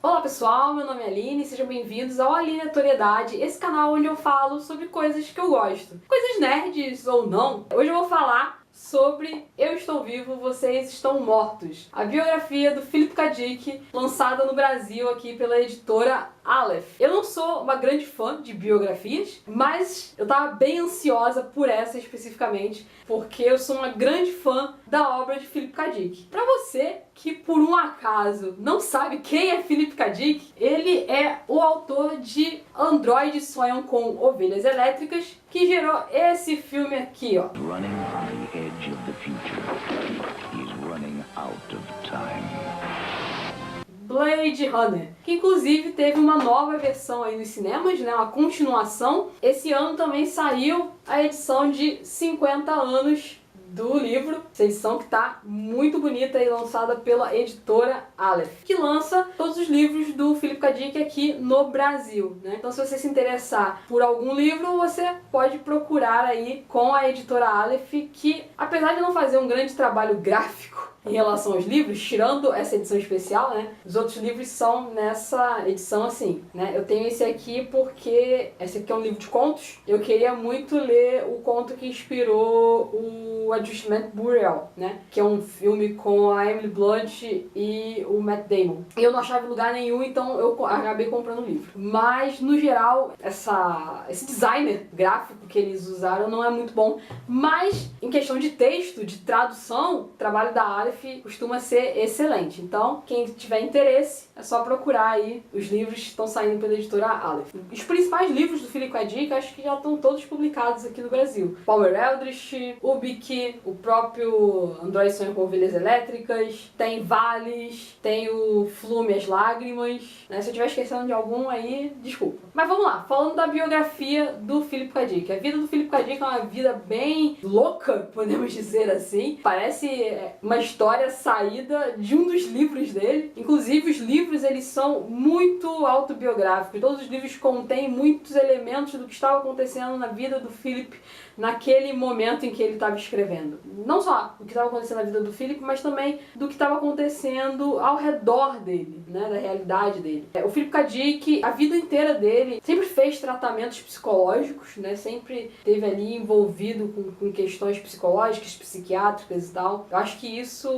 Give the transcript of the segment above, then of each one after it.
Olá pessoal, meu nome é Aline, sejam bem-vindos ao Aleatoriedade, esse canal onde eu falo sobre coisas que eu gosto. Coisas nerds ou não. Hoje eu vou falar sobre Eu Estou Vivo, Vocês Estão Mortos. A biografia do Philip K. Dick, lançada no Brasil aqui pela editora Aleph. Eu não sou uma grande fã de biografias, mas eu tava bem ansiosa por essa especificamente, porque eu sou uma grande fã da obra de Philip K. Dick. Pra você que por um acaso não sabe quem é Philip K. Dick, ele é o autor de Androides Sonham com Ovelhas Elétricas, que gerou esse filme aqui, ó. Running on the edge of the future. He's running out of time. Blade Runner, que inclusive teve uma nova versão aí nos cinemas, né, uma continuação. Esse ano também saiu a edição de 50 anos do livro, essa edição que tá muito bonita e lançada pela editora Aleph, que lança todos os livros do Philip K. Dick aqui no Brasil, né? Então se você se interessar por algum livro, você pode procurar aí com a editora Aleph, que apesar de não fazer um grande trabalho gráfico em relação aos livros, tirando essa edição especial, né? Os outros livros são nessa edição assim, né? Eu tenho esse aqui porque esse aqui é um livro de contos. Eu queria muito ler o conto que inspirou o Adjustment Bureau, né? Que é um filme com a Emily Blunt e o Matt Damon. E eu não achava em lugar nenhum, então eu acabei comprando o livro. Mas, no geral, esse designer gráfico que eles usaram não é muito bom. Mas, em questão de texto, de tradução, o trabalho da Aleph costuma ser excelente. Então, quem tiver interesse, é só procurar aí os livros que estão saindo pela editora Aleph. Os principais livros do Philip K. Dick, acho que já estão todos publicados aqui no Brasil. Palmer Eldritch, Ubik, o próprio Androides Sonham com Ovelhas Elétricas, tem Vales, tem o Flume as Lágrimas, né? Se eu estiver esquecendo de algum aí, desculpa. Mas vamos lá, falando da biografia do Philip K. Dick. A vida do Philip K. Dick é uma vida bem louca, podemos dizer assim. Parece uma história saída de um dos livros dele. Inclusive, os livros eles são muito autobiográficos. Todos os livros contêm muitos elementos do que estava acontecendo na vida do Philip naquele momento em que ele estava escrevendo. Não só o que estava acontecendo na vida do Philip, mas também do que estava acontecendo ao redor dele, né, da realidade dele. O Philip K. Dick, a vida inteira dele, sempre fez tratamentos psicológicos, né, sempre esteve ali envolvido com questões psicológicas, psiquiátricas e tal. Eu acho que isso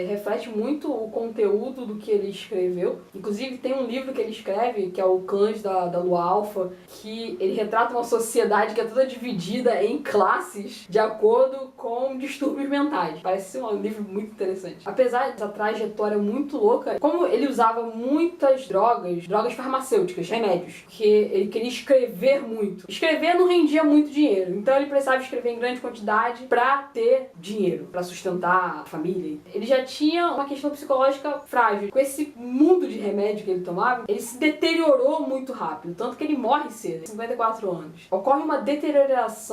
reflete muito o conteúdo do que ele escreveu. Inclusive tem um livro que ele escreve, que é o Clãs da Lua Alfa, que ele retrata uma sociedade que é toda dividida em classes de acordo com distúrbios mentais. Parece ser um livro muito interessante. Apesar dessa trajetória muito louca, como ele usava muitas drogas farmacêuticas, remédios, que ele queria escrever muito. Escrever não rendia muito dinheiro, então ele precisava escrever em grande quantidade para ter dinheiro, para sustentar a família. Ele já tinha uma questão psicológica frágil. Com esse mundo de remédio que ele tomava, ele se deteriorou muito rápido, tanto que ele morre cedo, 54 anos. Ocorre uma deteriorização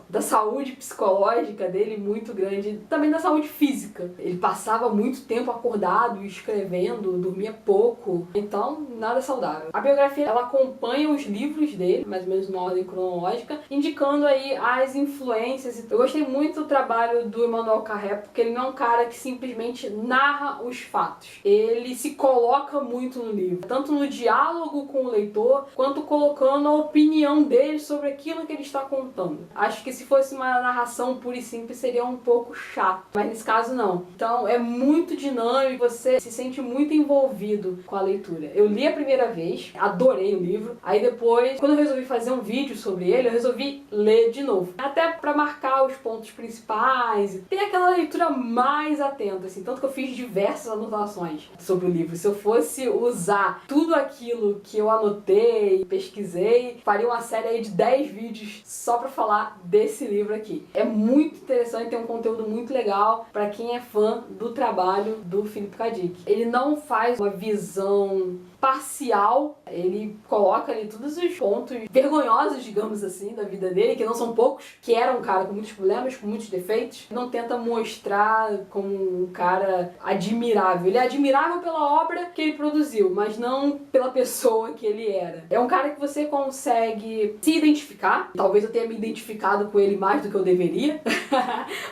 da saúde psicológica dele muito grande, também da saúde física. Ele passava muito tempo acordado, escrevendo, dormia pouco, então nada saudável. A biografia ela acompanha os livros dele, mais ou menos numa ordem cronológica, indicando aí as influências. Eu gostei muito do trabalho do Emmanuel Carré, porque ele não é um cara que simplesmente narra os fatos. Ele se coloca muito no livro, tanto no diálogo com o leitor, quanto colocando a opinião dele sobre aquilo que ele está contando. Acho que se fosse uma narração pura e simples seria um pouco chato, mas nesse caso não. Então é muito dinâmico, você se sente muito envolvido com a leitura. Eu li a primeira vez, adorei o livro, aí depois, quando eu resolvi fazer um vídeo sobre ele, eu resolvi ler de novo. Até pra marcar os pontos principais, ter aquela leitura mais atenta, assim, tanto que eu fiz diversas anotações sobre o livro. Se eu fosse usar tudo aquilo que eu anotei, pesquisei, faria uma série aí de 10 vídeos só pra falar desse livro aqui. É muito interessante, tem um conteúdo muito legal pra quem é fã do trabalho do Philip K. Dick. Ele não faz uma visão parcial, ele coloca ali todos os pontos vergonhosos, digamos assim, da vida dele, que não são poucos, que era um cara com muitos problemas, com muitos defeitos. Não não tenta mostrar como um cara admirável. Ele é admirável pela obra que ele produziu, mas não pela pessoa que ele era. É um cara que você consegue se identificar. Talvez eu tenha me identificado com ele mais do que eu deveria,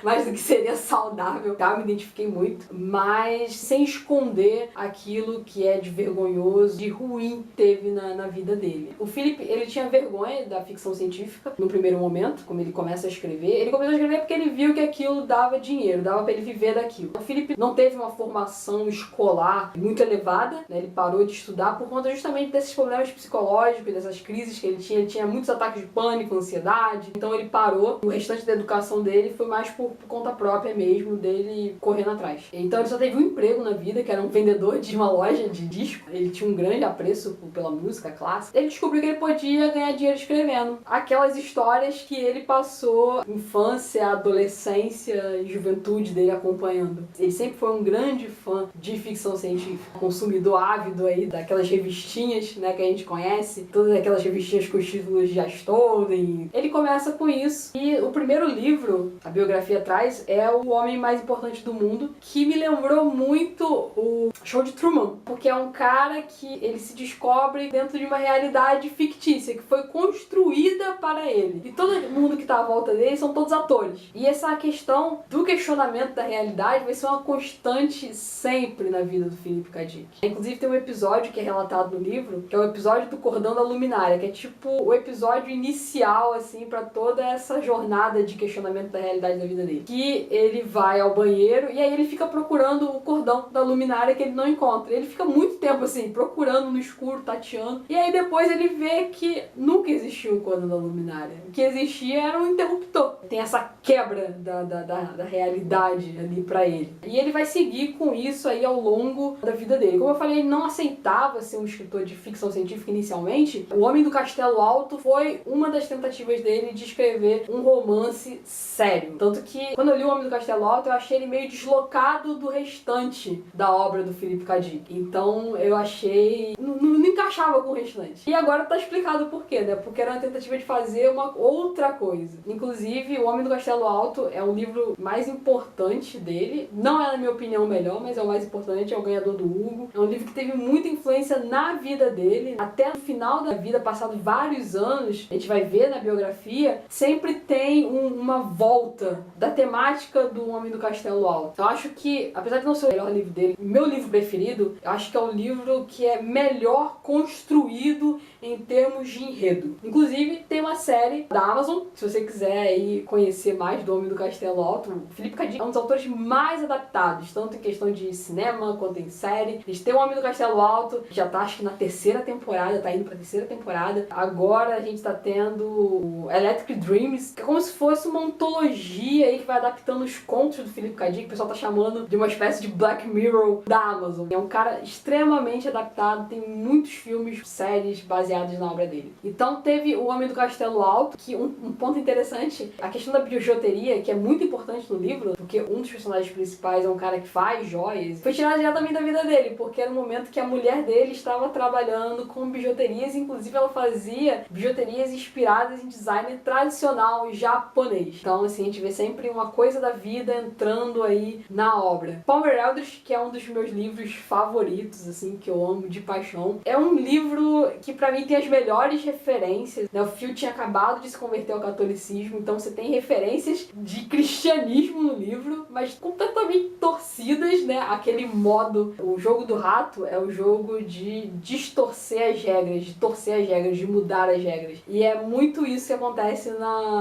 mais do que seria saudável, tá? Eu me identifiquei muito, mas sem esconder aquilo que é de vergonhoso, de ruim teve na vida dele. O Philip, ele tinha vergonha da ficção científica no primeiro momento, como ele começa a escrever. Ele começou a escrever porque ele viu que aquilo dava dinheiro, dava pra ele viver daquilo. O Philip não teve uma formação escolar muito elevada, né? Ele parou de estudar por conta justamente desses problemas psicológicos, dessas crises que ele tinha muitos ataques de pânico, ansiedade, então ele parou. O restante da educação dele foi mais por conta própria mesmo, dele correndo atrás. Então ele só teve um emprego na vida, que era um vendedor de uma loja de disco. Ele tinha um grande apreço pela música clássica. Ele descobriu que ele podia ganhar dinheiro escrevendo aquelas histórias que ele passou infância, adolescência e juventude dele acompanhando. Ele sempre foi um grande fã de ficção científica, consumidor ávido aí daquelas revistinhas, né, que a gente conhece, todas aquelas revistinhas com os títulos de Astounding. Ele começa com isso e o primeiro livro, a biografia atrás, é O Homem Mais Importante do Mundo, que me lembrou muito o Show de Truman, porque é um cara que ele se descobre dentro de uma realidade fictícia, que foi construída para ele. E todo mundo que tá à volta dele são todos atores. E essa questão do questionamento da realidade vai ser uma constante sempre na vida do Philip K. Dick. Inclusive tem um episódio que é relatado no livro, que é o episódio do Cordão da Luminária, que é tipo o episódio inicial, assim, pra toda essa jornada de questionamento da realidade da vida dele. Que ele vai ao banheiro e aí ele fica procurando o cordão da luminária que ele não encontra. Ele fica muito tempo, assim, procurando no escuro, tateando. E aí depois ele vê que nunca existiu o cordão da luminária. O que existia era um interruptor. Tem essa quebra da realidade ali pra ele. E ele vai seguir com isso aí ao longo da vida dele. Como eu falei, ele não aceitava ser um escritor de ficção científica inicialmente. O Homem do Castelo Alto foi uma das tentativas dele de escrever um romance sério. Tanto que, quando eu li O Homem do Castelo Alto, eu achei ele meio deslocado do restante da obra do Philip K. Dick. Então, eu achei... Não encaixava com o restante. E agora tá explicado por quê, né? Porque era uma tentativa de fazer uma outra coisa. Inclusive, O Homem do Castelo Alto é o livro mais importante dele. Não é, na minha opinião, o melhor, mas é o mais importante. É o ganhador do Hugo. É um livro que teve muita influência na vida dele. Até no final da vida, passado vários anos, a gente vai ver na biografia, sempre tem uma volta da temática do Homem do Castelo Alto. Eu acho que, apesar de não ser o melhor livro dele, meu livro preferido, eu acho que é o livro que é melhor construído em termos de enredo. Inclusive, tem uma série da Amazon, se você quiser aí conhecer mais do Homem do Castelo Alto. O Philip K. Dick é um dos autores mais adaptados, tanto em questão de cinema quanto em série. A gente tem o Homem do Castelo Alto, que já tá, acho que na terceira temporada, tá indo pra terceira temporada. Agora a gente tá tendo o Electric Dreams, que é como se fosse uma antologia aí que vai adaptando os contos do Philip K. Dick. O pessoal tá chamando de uma espécie de Black Mirror da Amazon. É um cara extremamente adaptado, tem muitos filmes, séries baseados na obra dele. Então teve o Homem do Castelo Alto, que um ponto interessante, a questão da bijuteria, que é muito importante no livro, porque um dos personagens principais é um cara que faz joias, foi tirado diretamente da vida dele, porque era um momento que a mulher dele estava trabalhando com bijuterias, inclusive ela fazia bijuterias inspiradas em design tradicional japonês. Então, assim, a gente vê sempre uma coisa da vida entrando aí na obra. Palmer Eldritch, que é um dos meus livros favoritos, assim, que eu amo de paixão, é um livro que pra mim tem as melhores referências, né? O Phil tinha acabado de se converter ao catolicismo, então você tem referências de cristianismo no livro, mas completamente torcidas, né? Aquele modo, o jogo do rato é o jogo de distorcer as regras, de torcer as regras, de mudar as regras. E é muito isso que acontece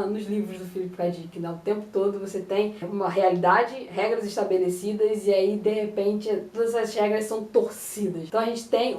nos livros do Philip K. Dick, né? O tempo todo você tem uma realidade, regras estabelecidas, e aí, de repente, todas as regras são torcidas. Então a gente tem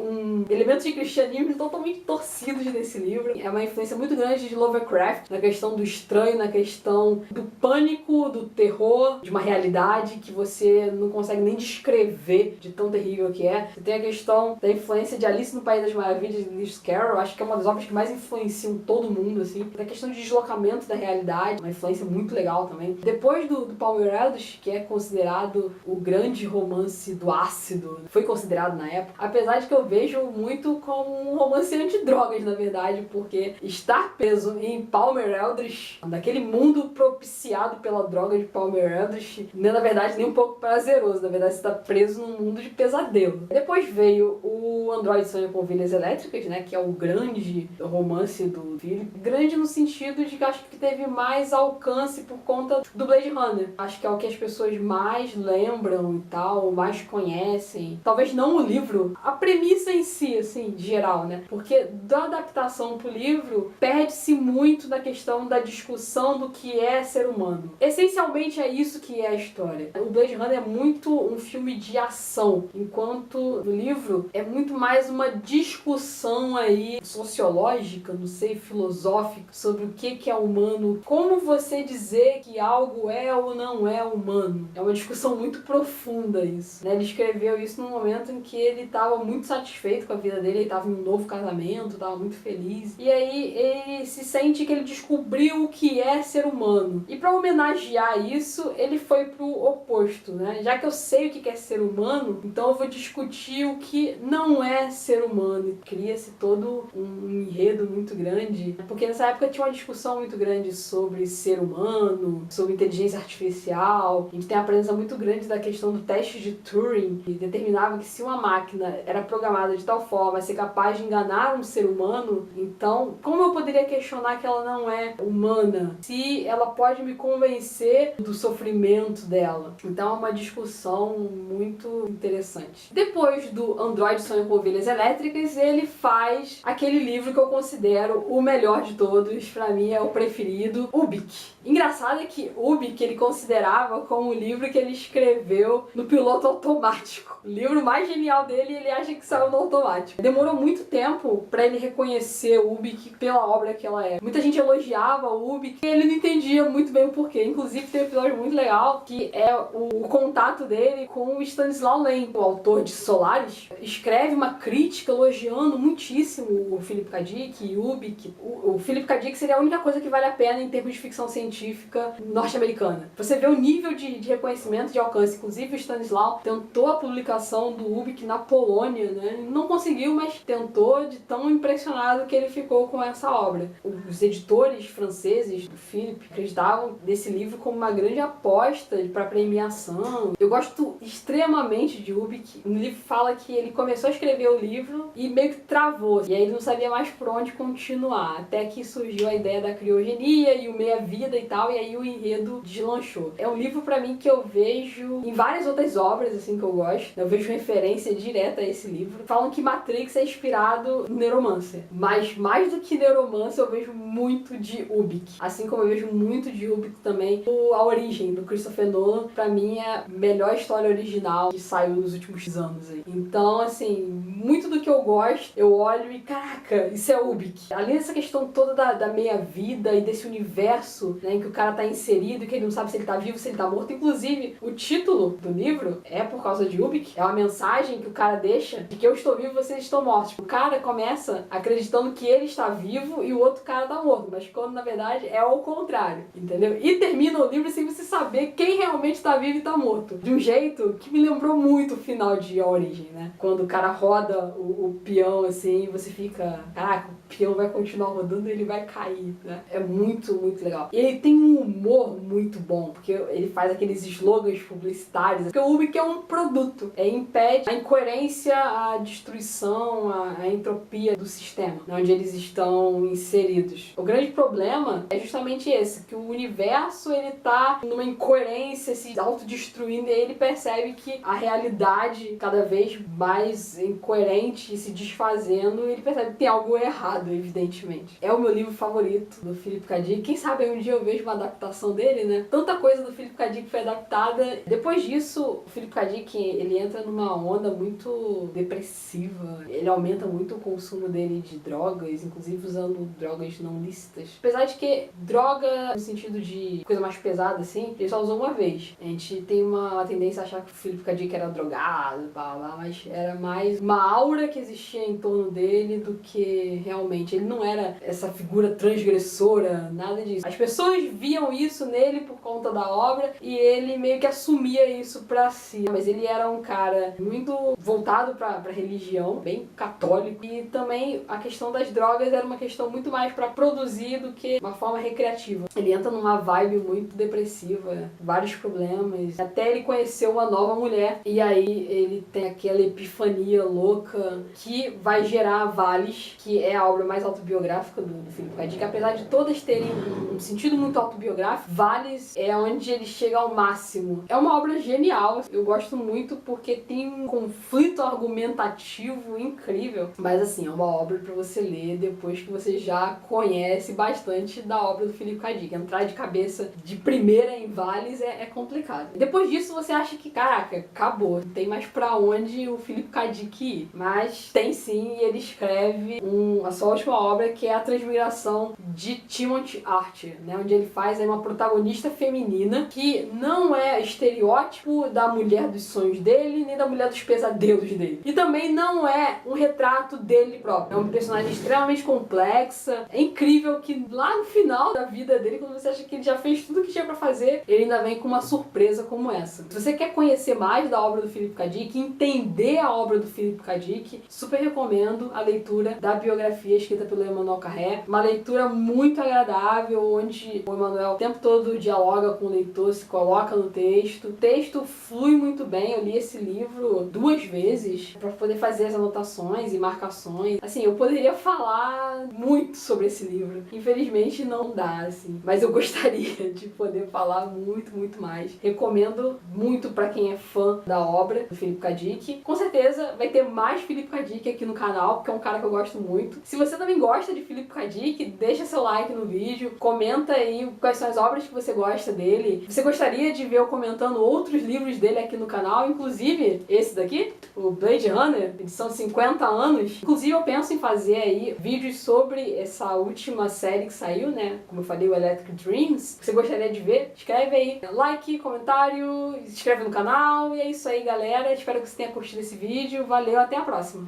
elementos de cristianismo totalmente torcidos nesse livro. É uma influência muito grande de Lovecraft, na questão do estranho, na questão do pânico, do terror, de uma realidade que você não consegue nem descrever de tão terrível que é. Você tem a questão da influência de Alice no País das Maravilhas, de Lewis Carroll, acho que é uma das obras que mais influenciam todo mundo, assim. Da questão de deslocamento da realidade, uma influência muito legal também. Depois do Palmer Eldritch, que é considerado o grande romance do ácido, foi considerado na época, apesar de que eu vejo muito como um romance antidrogas, na verdade, porque estar preso em Palmer Eldritch, daquele mundo propiciado pela droga droga de Palmer Eldritch não é, na verdade, nem um pouco prazeroso. Na verdade, você tá preso num mundo de pesadelo. Depois veio o Android Sonha com Ovelhas Elétricas, né? Que é o grande romance do Philip. Grande no sentido de que acho que teve mais alcance por conta do Blade Runner. Acho que é o que as pessoas mais lembram e tal, mais conhecem. Talvez não o livro, a premissa em si, assim, de geral, né? Porque da adaptação pro livro, perde-se muito na questão da discussão do que é ser humano. Essencialmente é isso que é a história. O Blade Runner é muito um filme de ação, enquanto no livro é muito mais uma discussão aí sociológica, não sei, filosófica, sobre o que é humano, como você dizer que algo é ou não é humano. É uma discussão muito profunda isso, né? Ele escreveu isso num momento em que ele estava muito satisfeito com a vida dele, ele estava em um novo casamento, estava muito feliz, e aí ele se sente que ele descobriu o que é ser humano. E para homenagear isso, ele foi pro oposto, né? Já que eu sei o que é ser humano, então eu vou discutir o que não é ser humano. E cria-se todo um enredo muito grande, porque nessa época tinha uma discussão muito grande sobre ser humano, sobre inteligência artificial. A gente tem a presença muito grande da questão do teste de Turing, que determinava que se uma máquina era programada de tal forma a ser capaz de enganar um ser humano, então como eu poderia questionar que ela não é humana, se ela pode me convencer do sofrimento dela? Então é uma discussão muito interessante. Depois do Android Sonha com Ovelhas Elétricas, ele faz aquele livro que eu considero o melhor de todos, pra mim é o preferido, Ubik. Engraçado é que Ubik ele considerava como o livro que ele escreveu no piloto automático. O livro mais genial dele, ele acha que saiu no automático. Demorou muito tempo pra ele reconhecer Ubik pela obra que ela é. Muita gente elogiava o Ubik e ele não entendia muito bem o porquê. Inclusive tem um episódio muito legal que é o contato dele com o Stanislaw Lem, o autor de Solaris. Escreve uma crítica elogiando muitíssimo o Philip K. Dick e Ubik. O Philip K. Dick seria a única coisa que vale a pena em termos de ficção científica norte-americana. Você vê o nível de reconhecimento, de alcance. Inclusive o Stanislaw tentou a publicação do Ubik na Polônia, né? Não conseguiu, mas tentou, de tão impressionado que ele ficou com essa obra. Os editores franceses do Philip acreditavam desse livro como uma grande aposta para premiação. Eu gosto extremamente de Ubik. No livro fala que ele começou a escrever o livro e meio que travou. E aí ele não sabia mais por onde continuar. Até que surgiu a ideia da criogenia e o meia-vida e tal, e aí o enredo deslanchou. É um livro pra mim que eu vejo em várias outras obras, assim, que eu gosto. Eu vejo referência direta a esse livro. Falam que Matrix é inspirado no Neuromancer. Mas mais do que Neuromancer, eu vejo muito de Ubik. Assim como eu vejo muito de Ubik também A Origem, do Christopher Nolan. Pra mim é a melhor história original que saiu nos últimos anos aí. Então, assim, muito do que eu gosto, eu olho e, caraca, isso é Ubik. Além dessa questão toda da meia-vida e desse universo, né, em que o cara tá inserido e que ele não sabe se ele tá vivo, se ele tá morto. Inclusive, o título do livro é por causa de Ubik. É uma mensagem que o cara deixa de que eu estou vivo e vocês estão mortos. O cara começa acreditando que ele está vivo e o outro cara tá morto, mas quando na verdade é o contrário, entendeu? E termina o livro sem você saber quem realmente tá vivo e tá morto. De um jeito que me lembrou muito o final de A Origem, né? Quando o cara roda o peão assim e você fica, caraca, o peão vai continuar rodando e ele vai cair, né? É muito, muito legal. E ele tem um humor muito bom, porque ele faz aqueles slogans publicitários, porque o Ubik é um produto, impede a incoerência, a destruição, a entropia do sistema, né, onde eles estão inseridos. O grande problema é justamente esse, que o universo ele tá numa incoerência, se autodestruindo, e aí ele percebe que a realidade cada vez mais incoerente e se desfazendo, e ele percebe que tem algo errado, evidentemente. É o meu livro favorito do Philip K. Dick. Quem sabe um dia eu vejo uma adaptação dele, né? Tanta coisa do Philip K. Dick foi adaptada. Depois disso, o Philip K. Dick, ele entra numa onda muito depressiva. Ele aumenta muito o consumo dele de drogas, inclusive usando drogas não lícitas. Apesar de que droga, no sentido de coisa mais pesada, assim, ele só usou uma vez. A gente tem uma tendência a achar que o Philip K. Dick era drogado, blá, blá, mas era mais uma aura que existia em torno dele do que realmente. Ele não era essa figura transgressora, nada disso. As pessoas viam isso nele por conta da obra e ele meio que assumia isso pra si. Mas ele era um cara muito voltado pra religião, bem católico, e também a questão das drogas era uma questão muito mais pra produzir do que uma forma recreativa. Ele entra numa vibe muito muito depressiva, vários problemas, até ele conhecer uma nova mulher, e aí ele tem aquela epifania louca que vai gerar Valis, que é a obra mais autobiográfica do Philip K. Dick, apesar de todas terem um sentido muito autobiográfico. Valis é onde ele chega ao máximo. É uma obra genial, eu gosto muito porque tem um conflito argumentativo incrível, mas assim, é uma obra para você ler depois que você já conhece bastante da obra do Philip K. Dick. Entrar de cabeça de primeira em Valis é complicado. Depois disso você acha que, caraca, acabou, não tem mais pra onde o Philip K. Dick ir. Mas tem sim, e ele escreve a sua última obra, que é A Transmigração de Timothy Archer, né, onde ele faz aí uma protagonista feminina que não é estereótipo da mulher dos sonhos dele, nem da mulher dos pesadelos dele. E também não é um retrato dele próprio. É uma personagem extremamente complexa. É incrível que lá no final da vida dele, quando você acha que ele já fez tudo o que tinha pra fazer, ele ainda vem com uma surpresa como essa. Se você quer conhecer mais da obra do Philip K. Dick, entender a obra do Philip K. Dick, super recomendo a leitura da biografia escrita pelo Emmanuel Carré. Uma leitura muito agradável, onde o Emmanuel o tempo todo dialoga com o leitor, se coloca no texto. O texto flui muito bem. Eu li esse livro 2 vezes para poder fazer as anotações e marcações. Assim, eu poderia falar muito sobre esse livro. Infelizmente não dá, assim. Mas eu gostaria de poder falar muito, muito mais. Recomendo muito para quem é fã da obra do Philip K. Dick. Com certeza vai ter mais Philip K. Dick aqui no canal, porque é um cara que eu gosto muito. Se você também gosta de Philip K. Dick, deixa seu like no vídeo, comenta aí quais são as obras que você gosta dele. Você gostaria de ver eu comentando outros livros dele aqui no canal, inclusive esse daqui, o Blade Runner, edição 50 anos. Inclusive eu penso em fazer aí vídeos sobre essa última série que saiu, né? Como eu falei, o Electric Dreams. Você gostaria de ver? Escreve aí, like, comentário, se inscreve no canal. E é isso aí, galera. Espero que você tenha curtido esse vídeo. Valeu, até a próxima!